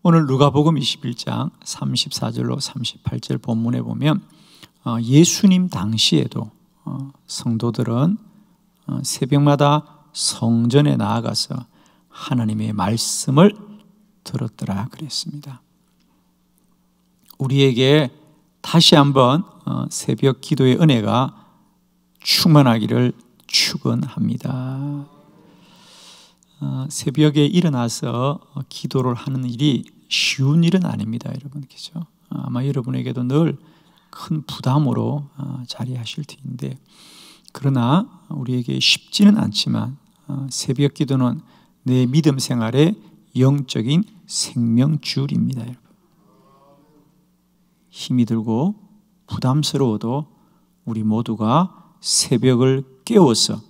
오늘 누가복음 21장 34절로 38절 본문에 보면 예수님 당시에도 성도들은 새벽마다 성전에 나아가서 하나님의 말씀을 들었더라 그랬습니다. 우리에게 다시 한번 새벽 기도의 은혜가 충만하기를 축원합니다. 새벽에 일어나서 기도를 하는 일이 쉬운 일은 아닙니다, 여러분. 그죠? 아마 여러분에게도 늘 큰 부담으로 자리하실 텐데, 그러나 우리에게 쉽지는 않지만 새벽 기도는 내 믿음 생활의 영적인 생명줄입니다, 여러분. 힘이 들고 부담스러워도 우리 모두가 새벽을 깨워서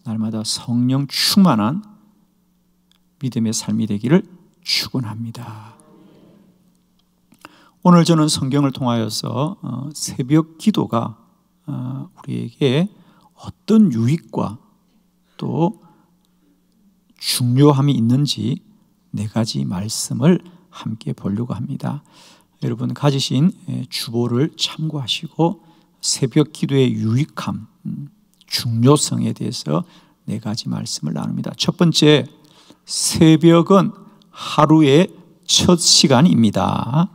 날마다 성령 충만한 믿음의 삶이 되기를 축원합니다. 오늘 저는 성경을 통하여서 새벽 기도가 우리에게 어떤 유익과 또 중요함이 있는지 4가지 말씀을 함께 보려고 합니다. 여러분 가지신 주보를 참고하시고 새벽 기도의 유익함, 중요성에 대해서 4가지 말씀을 나눕니다. 첫 번째, 새벽은 하루의 첫 시간입니다.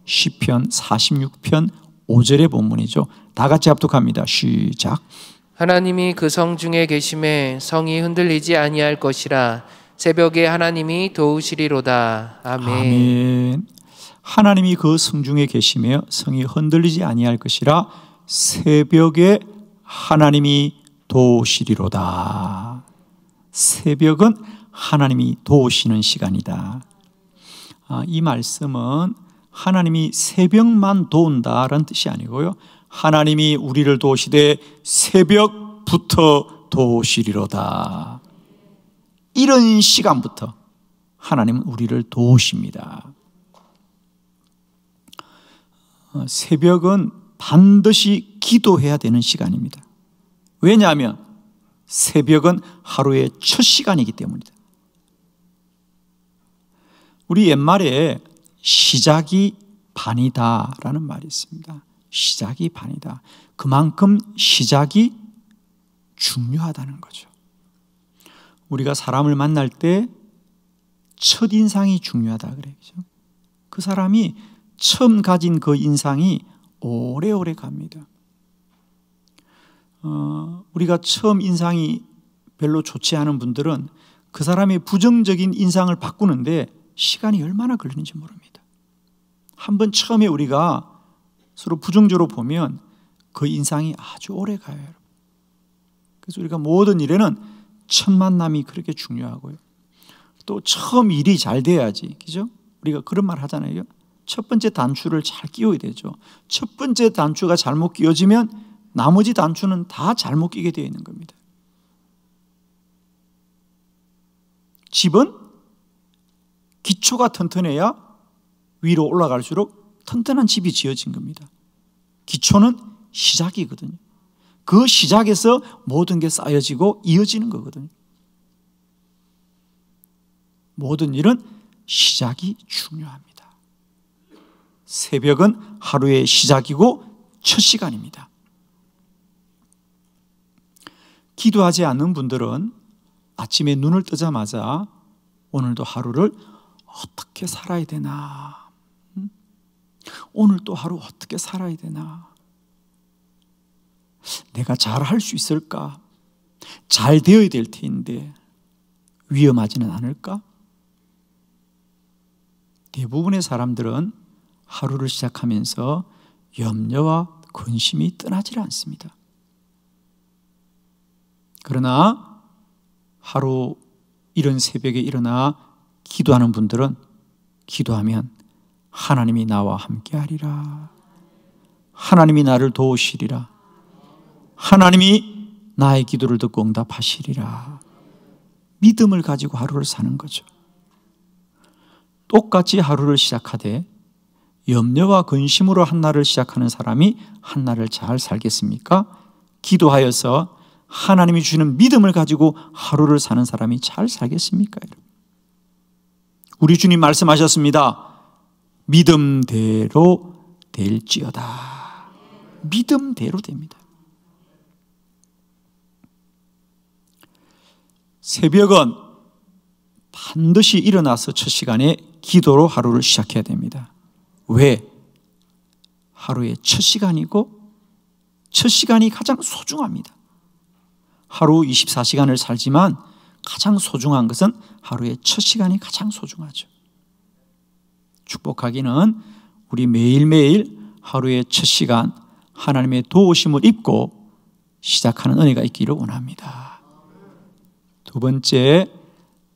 시편 46편 5절의 본문이죠. 다 같이 합독합니다. 시작. 하나님이 그 성 중에 계심에 성이 흔들리지 아니할 것이라. 새벽에 하나님이 도우시리로다. 아멘. 아멘. 하나님이 그 성 중에 계시며 성이 흔들리지 아니할 것이라. 새벽에 하나님이 도우시리로다. 새벽은 하나님이 도우시는 시간이다. 이 말씀은 하나님이 새벽만 도운다라는 뜻이 아니고요, 하나님이 우리를 도우시되 새벽부터 도우시리로다. 이런 시간부터 하나님은 우리를 도우십니다. 새벽은 반드시 기도해야 되는 시간입니다. 왜냐하면 새벽은 하루의 첫 시간이기 때문이다. 우리 옛말에 시작이 반이다라는 말이 있습니다. 시작이 반이다. 그만큼 시작이 중요하다는 거죠. 우리가 사람을 만날 때 첫인상이 중요하다 그래요. 그 사람이 처음 가진 그 인상이 오래오래 갑니다. 우리가 처음 인상이 별로 좋지 않은 분들은 그 사람의 부정적인 인상을 바꾸는데 시간이 얼마나 걸리는지 모릅니다. 한번 처음에 우리가 서로 부정적으로 보면 그 인상이 아주 오래 가요. 그래서 우리가 모든 일에는 첫 만남이 그렇게 중요하고요. 또 처음 일이 잘 돼야지, 그죠? 우리가 그런 말 하잖아요. 첫 번째 단추를 잘 끼워야 되죠. 첫 번째 단추가 잘못 끼워지면 나머지 단추는 다 잘못 끼게 되어 있는 겁니다. 집은 기초가 튼튼해야 위로 올라갈수록 튼튼한 집이 지어진 겁니다. 기초는 시작이거든요. 그 시작에서 모든 게 쌓여지고 이어지는 거거든요. 모든 일은 시작이 중요합니다. 새벽은 하루의 시작이고 첫 시간입니다. 기도하지 않는 분들은 아침에 눈을 뜨자마자 오늘도 하루를 어떻게 살아야 되나, 오늘 또 하루 어떻게 살아야 되나, 내가 잘 할 수 있을까, 잘 되어야 될 텐데 위험하지는 않을까? 대부분의 사람들은 하루를 시작하면서 염려와 근심이 떠나질 않습니다. 그러나 하루 이른 새벽에 일어나 기도하는 분들은 기도하면 하나님이 나와 함께하리라, 하나님이 나를 도우시리라, 하나님이 나의 기도를 듣고 응답하시리라, 믿음을 가지고 하루를 사는 거죠. 똑같이 하루를 시작하되 염려와 근심으로 한날을 시작하는 사람이 한날을 잘 살겠습니까? 기도하여서 하나님이 주시는 믿음을 가지고 하루를 사는 사람이 잘 살겠습니까? 우리 주님 말씀하셨습니다. 믿음대로 될지어다. 믿음대로 됩니다. 새벽은 반드시 일어나서 첫 시간에 기도로 하루를 시작해야 됩니다. 왜? 하루의 첫 시간이고 첫 시간이 가장 소중합니다. 하루 24시간을 살지만 가장 소중한 것은 하루의 첫 시간이 가장 소중하죠. 축복하기는 우리 매일매일 하루의 첫 시간 하나님의 도우심을 입고 시작하는 은혜가 있기를 원합니다. 두 번째,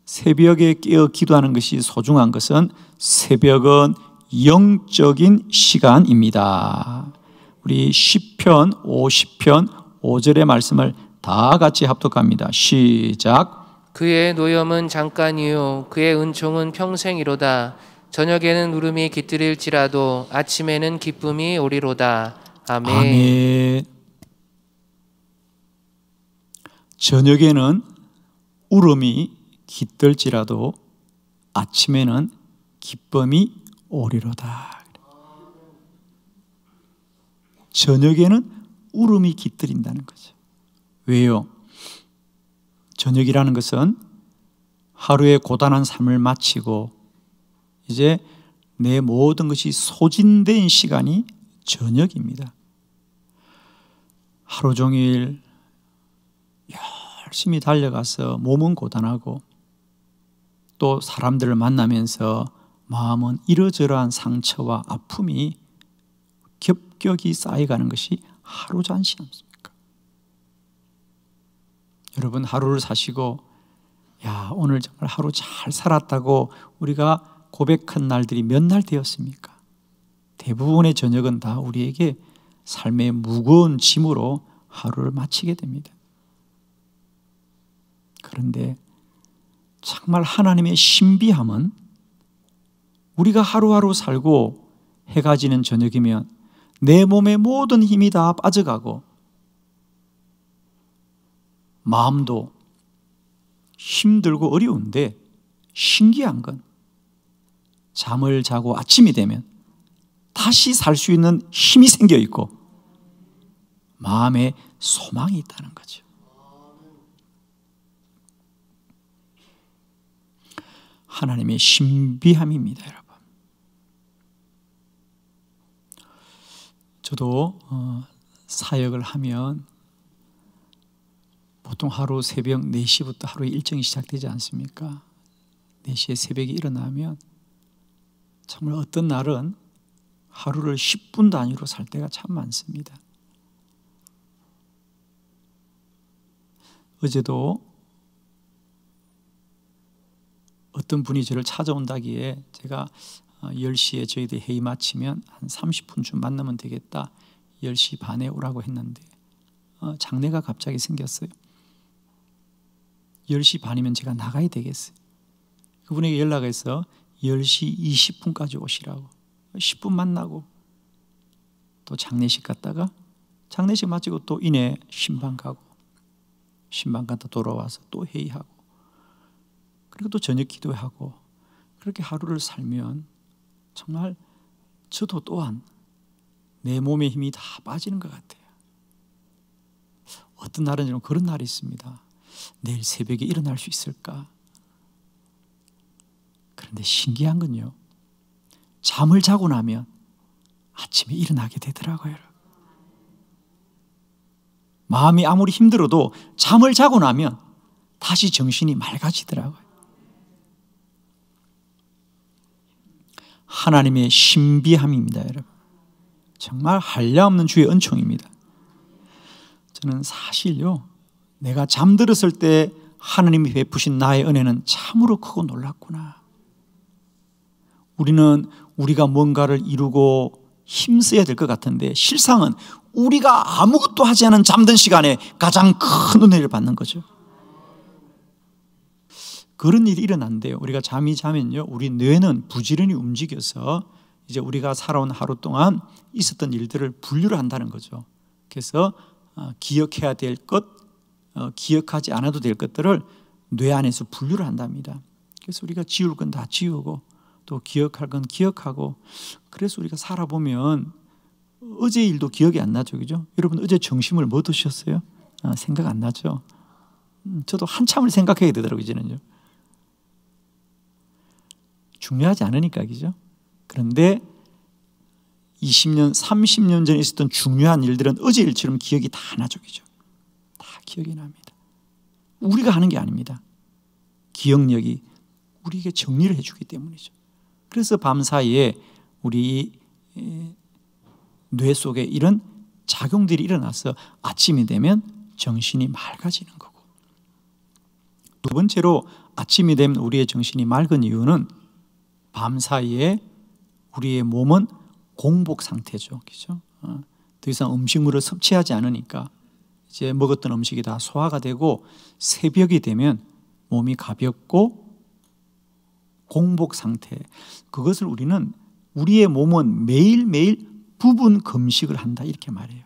새벽에 깨어 기도하는 것이 소중한 것은 새벽은 영적인 시간입니다. 우리 시편 50편 5절의 말씀을 다 같이 합독합니다. 시작. 그의 노염은 잠깐이요 그의 은총은 평생이로다. 저녁에는 울음이 깃들일지라도 아침에는 기쁨이 오리로다. 아멘. 아멘. 저녁에는 울음이 깃들지라도 아침에는 기쁨이 오리로다. 저녁에는 울음이 깃들인다는 거죠. 왜요? 저녁이라는 것은 하루의 고단한 삶을 마치고 이제 내 모든 것이 소진된 시간이 저녁입니다. 하루 종일 열심히 달려가서 몸은 고단하고 또 사람들을 만나면서 마음은 이러저러한 상처와 아픔이 겹겹이 쌓여가는 것이 하루 잔치 않습니까? 여러분 하루를 사시고 오늘 정말 하루 잘 살았다고 우리가 고백한 날들이 몇 날 되었습니까? 대부분의 저녁은 다 우리에게 삶의 무거운 짐으로 하루를 마치게 됩니다. 그런데 정말 하나님의 신비함은 우리가 하루하루 살고 해가 지는 저녁이면 내 몸의 모든 힘이 다 빠져가고 마음도 힘들고 어려운데 신기한 건 잠을 자고 아침이 되면 다시 살 수 있는 힘이 생겨 있고 마음에 소망이 있다는 거죠. 하나님의 신비함입니다, 여러분. 저도 사역을 하면 보통 하루 새벽 4시부터 하루의 일정이 시작되지 않습니까? 4시에 새벽에 일어나면 정말 어떤 날은 하루를 10분 단위로 살 때가 참 많습니다. 어제도 어떤 분이 저를 찾아온다기에 제가 10시에 저희들 회의 마치면 한 30분쯤 만나면 되겠다, 10시 반에 오라고 했는데 장례가 갑자기 생겼어요. 10시 반이면 제가 나가야 되겠어요. 그분에게 연락해서 10시 20분까지 오시라고 10분 만나고 또 장례식 갔다가 장례식 마치고 또 이내 신방 가고 신방 갔다 돌아와서 또 회의하고 그리고 또 저녁 기도하고 그렇게 하루를 살면 정말 저도 또한 내 몸의 힘이 다 빠지는 것 같아요. 어떤 날은 좀 그런 날이 있습니다. 내일 새벽에 일어날 수 있을까? 그런데 신기한 건요, 잠을 자고 나면 아침에 일어나게 되더라고요. 마음이 아무리 힘들어도 잠을 자고 나면 다시 정신이 맑아지더라고요. 하나님의 신비함입니다, 여러분. 정말 한량없는 주의 은총입니다. 저는 사실요, 내가 잠들었을 때 하나님이 베푸신 나의 은혜는 참으로 크고 놀랍구나. 우리는 우리가 뭔가를 이루고 힘써야 될 것 같은데 실상은 우리가 아무것도 하지 않은 잠든 시간에 가장 큰 은혜를 받는 거죠. 그런 일이 일어난대요. 우리가 잠이 자면요, 우리 뇌는 부지런히 움직여서 이제 우리가 살아온 하루 동안 있었던 일들을 분류를 한다는 거죠. 그래서 기억해야 될 것, 기억하지 않아도 될 것들을 뇌 안에서 분류를 한답니다. 그래서 우리가 지울 건 다 지우고 또 기억할 건 기억하고, 그래서 우리가 살아보면 어제 일도 기억이 안 나죠, 그죠? 여러분 어제 점심을 뭐 드셨어요? 생각 안 나죠? 저도 한참을 생각해야 되더라고요, 이제는요. 중요하지 않으니까, 그죠? 그런데 20년, 30년 전에 있었던 중요한 일들은 어제 일처럼 기억이 다 나죠, 그죠? 다 기억이 납니다. 우리가 하는 게 아닙니다. 기억력이 우리에게 정리를 해주기 때문이죠. 그래서 밤사이에 우리 뇌 속에 이런 작용들이 일어나서 아침이 되면 정신이 맑아지는 거고, 두 번째로 아침이 되면 우리의 정신이 맑은 이유는 밤사이에 우리의 몸은 공복 상태죠, 그죠? 더 이상 음식물을 섭취하지 않으니까 이제 먹었던 음식이 다 소화가 되고, 새벽이 되면 몸이 가볍고 공복 상태, 그것을 우리의 몸은 매일매일 부분 금식을 한다, 이렇게 말해요.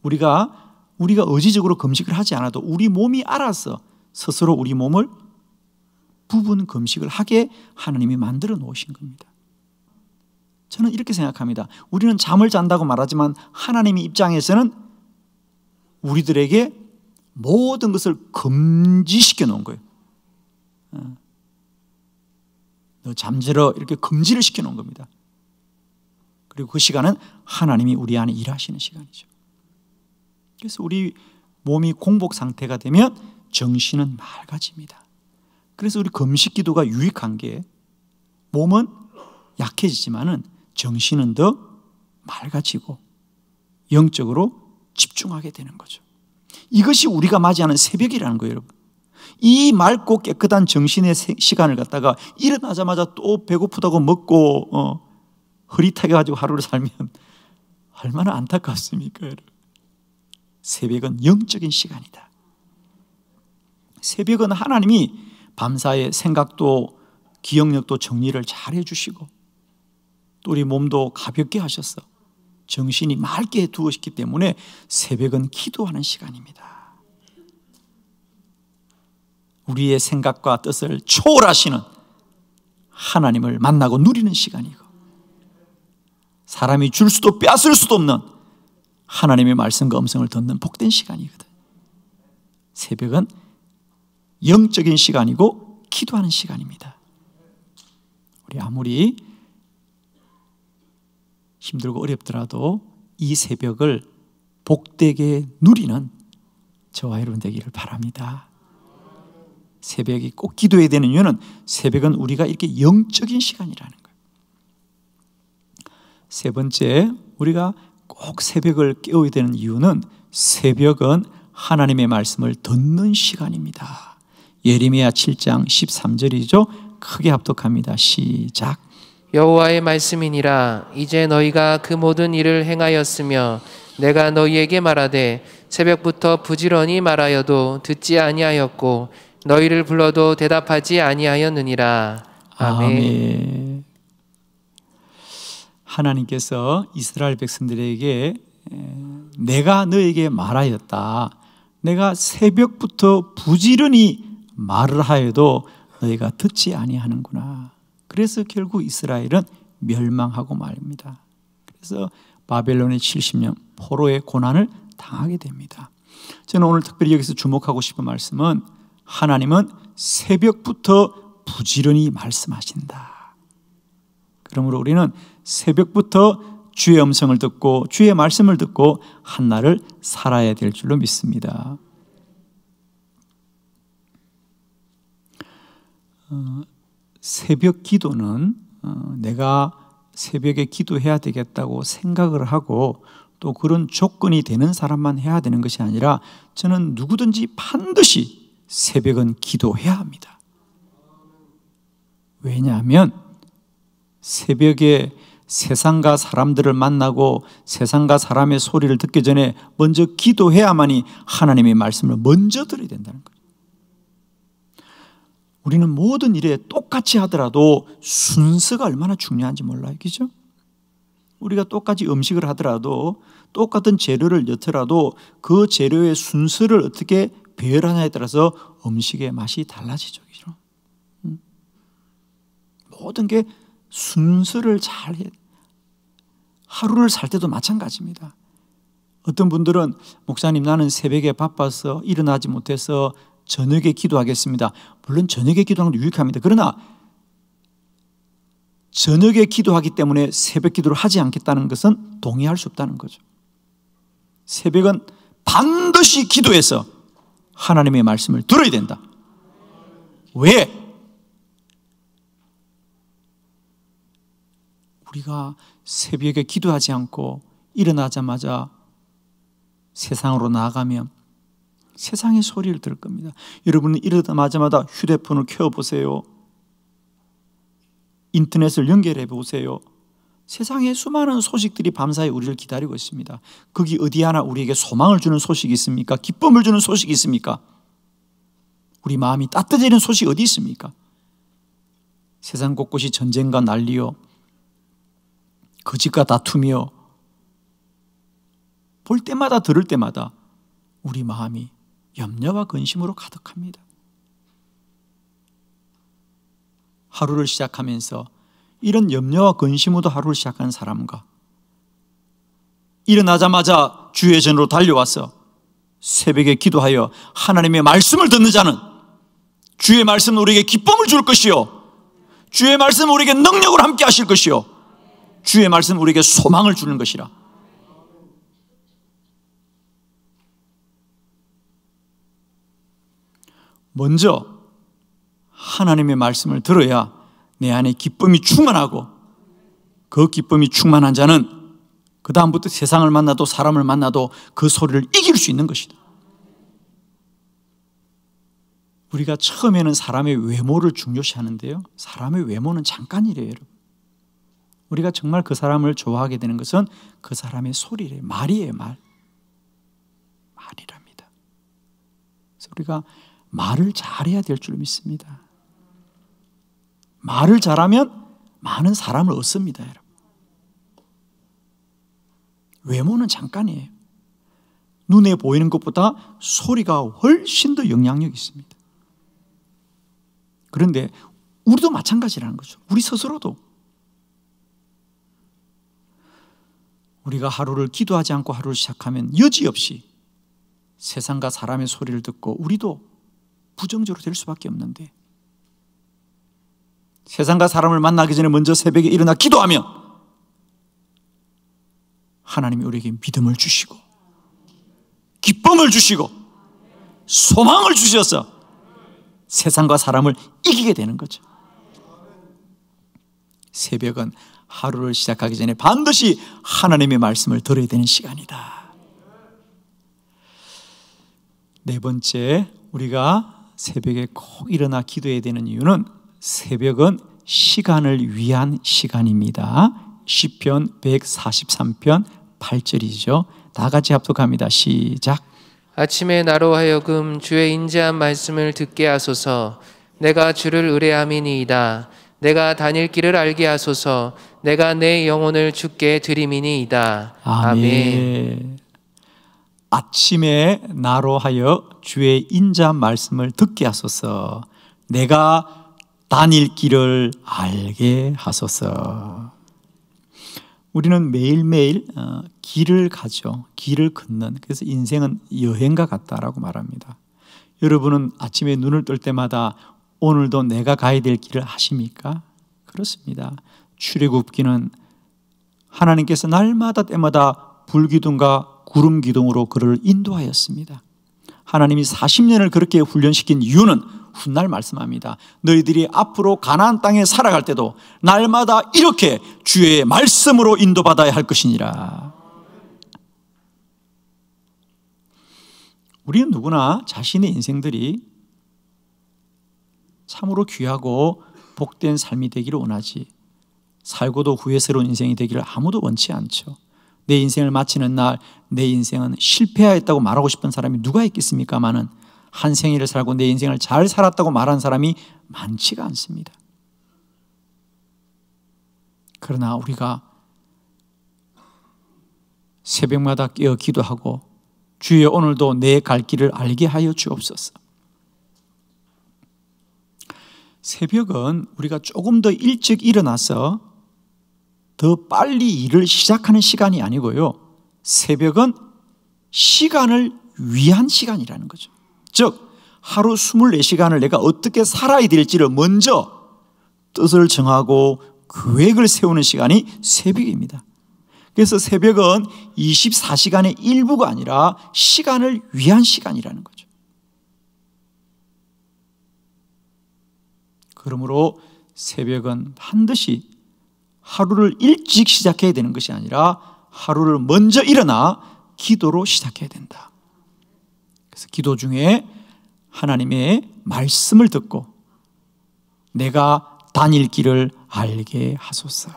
우리가 의지적으로 금식을 하지 않아도 우리 몸이 알아서 스스로 우리 몸을 부분 금식을 하게 하나님이 만들어 놓으신 겁니다. 저는 이렇게 생각합니다. 우리는 잠을 잔다고 말하지만 하나님의 입장에서는 우리들에게 모든 것을 금지시켜 놓은 거예요. 너 잠들어, 이렇게 금지를 시켜 놓은 겁니다. 그리고 그 시간은 하나님이 우리 안에 일하시는 시간이죠. 그래서 우리 몸이 공복 상태가 되면 정신은 맑아집니다. 그래서 우리 금식 기도가 유익한 게, 몸은 약해지지만은 정신은 더 맑아지고 영적으로 집중하게 되는 거죠. 이것이 우리가 맞이하는 새벽이라는 거예요, 여러분. 이 맑고 깨끗한 정신의 시간을 갖다가 일어나자마자 또 배고프다고 먹고 흐릿하게 가지고 하루를 살면 얼마나 안타깝습니까, 여러분. 새벽은 영적인 시간이다. 새벽은 하나님이 밤사이에 생각도 기억력도 정리를 잘 해주시고, 또 우리 몸도 가볍게 하셔서 정신이 맑게 두었기 때문에 새벽은 기도하는 시간입니다. 우리의 생각과 뜻을 초월하시는 하나님을 만나고 누리는 시간이고, 사람이 줄 수도 빼앗을 수도 없는 하나님의 말씀과 음성을 듣는 복된 시간이거든. 새벽은 영적인 시간이고 기도하는 시간입니다. 우리 아무리 힘들고 어렵더라도 이 새벽을 복되게 누리는 저와 여러분 되기를 바랍니다. 새벽이 꼭 기도해야 되는 이유는 새벽은 우리가 이렇게 영적인 시간이라는 거예요. 세 번째, 우리가 꼭 새벽을 깨워야 되는 이유는 새벽은 하나님의 말씀을 듣는 시간입니다. 예레미야 7장 13절이죠. 크게 합독합니다. 시작. 여호와의 말씀이니라. 이제 너희가 그 모든 일을 행하였으며 내가 너희에게 말하되 새벽부터 부지런히 말하여도 듣지 아니하였고 너희를 불러도 대답하지 아니하였느니라. 아멘. 하나님께서 이스라엘 백성들에게 내가 너에게 말하였다. 내가 새벽부터 부지런히 말을 하여도 너희가 듣지 아니하는구나. 그래서 결국 이스라엘은 멸망하고 말입니다. 그래서 바벨론의 70년 포로의 고난을 당하게 됩니다. 저는 오늘 특별히 여기서 주목하고 싶은 말씀은 하나님은 새벽부터 부지런히 말씀하신다. 그러므로 우리는 새벽부터 주의 음성을 듣고 주의 말씀을 듣고 한날을 살아야 될 줄로 믿습니다. 새벽 기도는 내가 새벽에 기도해야 되겠다고 생각을 하고 또 그런 조건이 되는 사람만 해야 되는 것이 아니라 저는 누구든지 반드시 새벽은 기도해야 합니다. 왜냐하면 새벽에 세상과 사람들을 만나고 세상과 사람의 소리를 듣기 전에 먼저 기도해야만이 하나님의 말씀을 먼저 들어야 된다는 거예요. 우리는 모든 일에 똑같이 하더라도 순서가 얼마나 중요한지 몰라요. 그죠? 우리가 똑같이 음식을 하더라도 똑같은 재료를 넣더라도 그 재료의 순서를 어떻게 배열하냐에 따라서 음식의 맛이 달라지죠. 그죠? 모든 게 순서를 잘 해. 하루를 살 때도 마찬가지입니다. 어떤 분들은 목사님 나는 새벽에 바빠서 일어나지 못해서 저녁에 기도하겠습니다. 물론 저녁에 기도하는 것도 유익합니다. 그러나 저녁에 기도하기 때문에 새벽 기도를 하지 않겠다는 것은 동의할 수 없다는 거죠. 새벽은 반드시 기도해서 하나님의 말씀을 들어야 된다. 왜? 우리가 새벽에 기도하지 않고 일어나자마자 세상으로 나아가면 세상의 소리를 들을 겁니다. 여러분은 일어나자마자 휴대폰을 켜보세요. 인터넷을 연결해 보세요. 세상에 수많은 소식들이 밤사이 우리를 기다리고 있습니다. 거기 어디 하나 우리에게 소망을 주는 소식이 있습니까? 기쁨을 주는 소식이 있습니까? 우리 마음이 따뜻해지는 소식이 어디 있습니까? 세상 곳곳이 전쟁과 난리요, 거짓과 다툼이요, 볼 때마다 들을 때마다 우리 마음이 염려와 근심으로 가득합니다. 하루를 시작하면서 이런 염려와 근심으로 하루를 시작하는 사람과 일어나자마자 주의 전으로 달려와서 새벽에 기도하여 하나님의 말씀을 듣는 자는 주의 말씀은 우리에게 기쁨을 줄 것이요, 주의 말씀은 우리에게 능력을 함께 하실 것이요, 주의 말씀은 우리에게 소망을 주는 것이라. 먼저 하나님의 말씀을 들어야 내 안에 기쁨이 충만하고, 그 기쁨이 충만한 자는 그 다음부터 세상을 만나도 사람을 만나도 그 소리를 이길 수 있는 것이다. 우리가 처음에는 사람의 외모를 중요시하는데요, 사람의 외모는 잠깐이래요. 여러분, 우리가 정말 그 사람을 좋아하게 되는 것은 그 사람의 소리래요. 말이에요. 말이랍니다. 그래서 우리가 말을 잘해야 될 줄 믿습니다. 말을 잘하면 많은 사람을 얻습니다, 여러분. 외모는 잠깐이에요. 눈에 보이는 것보다 소리가 훨씬 더 영향력이 있습니다. 그런데 우리도 마찬가지라는 거죠. 우리 스스로도. 우리가 하루를 기도하지 않고 하루를 시작하면 여지없이 세상과 사람의 소리를 듣고 우리도 부정적으로 될 수밖에 없는데, 세상과 사람을 만나기 전에 먼저 새벽에 일어나 기도하면 하나님이 우리에게 믿음을 주시고 기쁨을 주시고 소망을 주셔서 세상과 사람을 이기게 되는 거죠. 새벽은 하루를 시작하기 전에 반드시 하나님의 말씀을 들어야 되는 시간이다. 네 번째, 우리가 새벽에 꼭 일어나 기도해야 되는 이유는 새벽은 시간을 위한 시간입니다. 시편 143편 8절이죠. 다 같이 합독합니다. 시작. 아침에 나로 하여금 주의 인자한 말씀을 듣게 하소서. 내가 주를 의뢰함이니이다. 내가 다닐 길을 알게 하소서. 내가 내 영혼을 주께 드림이니이다. 아멘. 아침에 나로 하여 주의 인자한 말씀을 듣게 하소서. 내가 다닐 길을 알게 하소서. 우리는 매일매일 길을 가죠. 길을 걷는. 그래서 인생은 여행과 같다라고 말합니다. 여러분은 아침에 눈을 뜰 때마다 오늘도 내가 가야 될 길을 아십니까? 그렇습니다. 출애굽기는 하나님께서 날마다 때마다 불기둥과 구름기둥으로 그를 인도하였습니다. 하나님이 40년을 그렇게 훈련시킨 이유는 훗날 말씀합니다. 너희들이 앞으로 가나안 땅에 살아갈 때도 날마다 이렇게 주의 말씀으로 인도받아야 할 것이니라. 우리는 누구나 자신의 인생들이 참으로 귀하고 복된 삶이 되기를 원하지, 살고도 후회스러운 인생이 되기를 아무도 원치 않죠. 내 인생을 마치는 날 내 인생은 실패하였다고 말하고 싶은 사람이 누가 있겠습니까마는 한 생일을 살고 내 인생을 잘 살았다고 말하는 사람이 많지가 않습니다. 그러나 우리가 새벽마다 깨어 기도하고 주여 오늘도 내 갈 길을 알게 하여 주옵소서. 새벽은 우리가 조금 더 일찍 일어나서 더 빨리 일을 시작하는 시간이 아니고요. 새벽은 시간을 위한 시간이라는 거죠. 즉 하루 24시간을 내가 어떻게 살아야 될지를 먼저 뜻을 정하고 계획을 세우는 시간이 새벽입니다. 그래서 새벽은 24시간의 일부가 아니라 시간을 위한 시간이라는 거죠. 그러므로 새벽은 반드시 하루를 일찍 시작해야 되는 것이 아니라 하루를 먼저 일어나 기도로 시작해야 된다. 그래서 기도 중에 하나님의 말씀을 듣고 내가 다닐 길을 알게 하소서.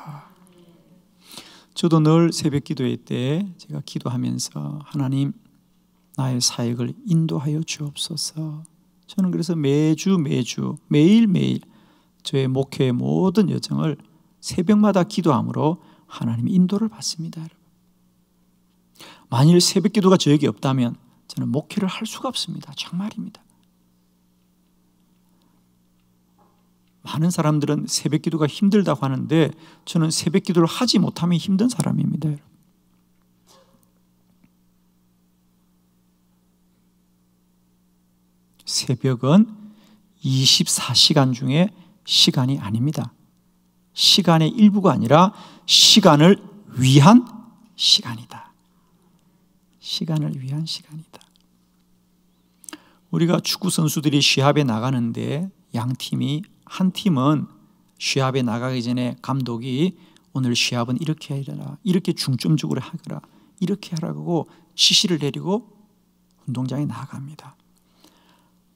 저도 늘 새벽 기도회 때 제가 기도하면서 하나님 나의 사역을 인도하여 주옵소서. 저는 그래서 매주 매일매일 저의 목회의 모든 여정을 새벽마다 기도함으로 하나님의 인도를 받습니다. 만일 새벽 기도가 저에게 없다면 저는 목회를 할 수가 없습니다. 정말입니다. 많은 사람들은 새벽 기도가 힘들다고 하는데 저는 새벽 기도를 하지 못하면 힘든 사람입니다. 새벽은 24시간 중에 시간이 아닙니다. 시간의 일부가 아니라 시간을 위한 시간이다. 시간을 위한 시간이다. 우리가 축구 선수들이 시합에 나가는데 양 팀이 한 팀은 시합에 나가기 전에 감독이 오늘 시합은 이렇게 해라, 이렇게 중점적으로 하거라, 이렇게 하라고 지시를 내리고 운동장에 나갑니다.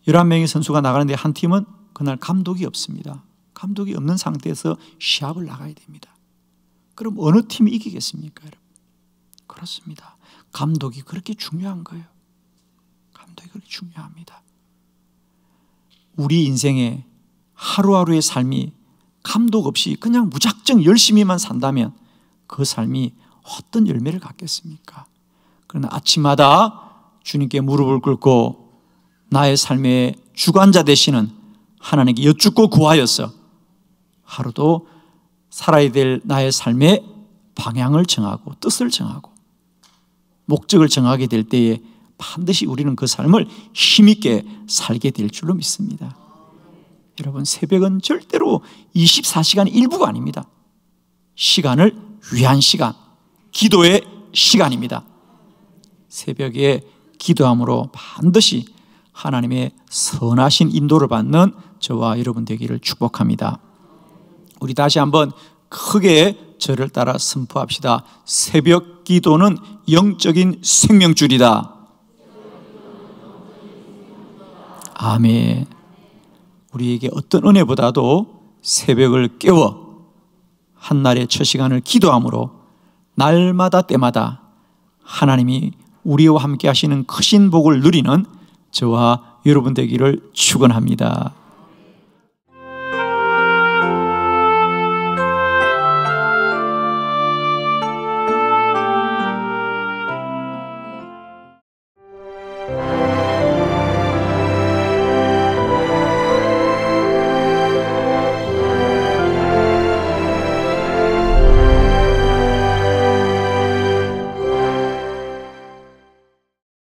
11명의 선수가 나가는데 한 팀은 그날 감독이 없습니다. 감독이 없는 상태에서 시합을 나가야 됩니다. 그럼 어느 팀이 이기겠습니까, 여러분? 그렇습니다. 감독이 그렇게 중요한 거예요. 감독이 그렇게 중요합니다. 우리 인생에 하루하루의 삶이 감독 없이 그냥 무작정 열심히만 산다면 그 삶이 어떤 열매를 갖겠습니까? 그러나 아침마다 주님께 무릎을 꿇고 나의 삶의 주관자 되시는 하나님께 여쭙고 구하여서 하루도 살아야 될 나의 삶의 방향을 정하고 뜻을 정하고 목적을 정하게 될 때에 반드시 우리는 그 삶을 힘있게 살게 될 줄로 믿습니다. 여러분, 새벽은 절대로 24시간 일부가 아닙니다. 시간을 위한 시간, 기도의 시간입니다. 새벽에 기도함으로 반드시 하나님의 선하신 인도를 받는 저와 여러분 되기를 축복합니다. 우리 다시 한번 크게 저를 따라 선포합시다. 새벽 기도는 영적인 생명줄이다. 아멘. 우리에게 어떤 은혜보다도 새벽을 깨워 한날의 첫 시간을 기도함으로 날마다 때마다 하나님이 우리와 함께 하시는 크신 복을 누리는 저와 여러분 되기를 축원합니다.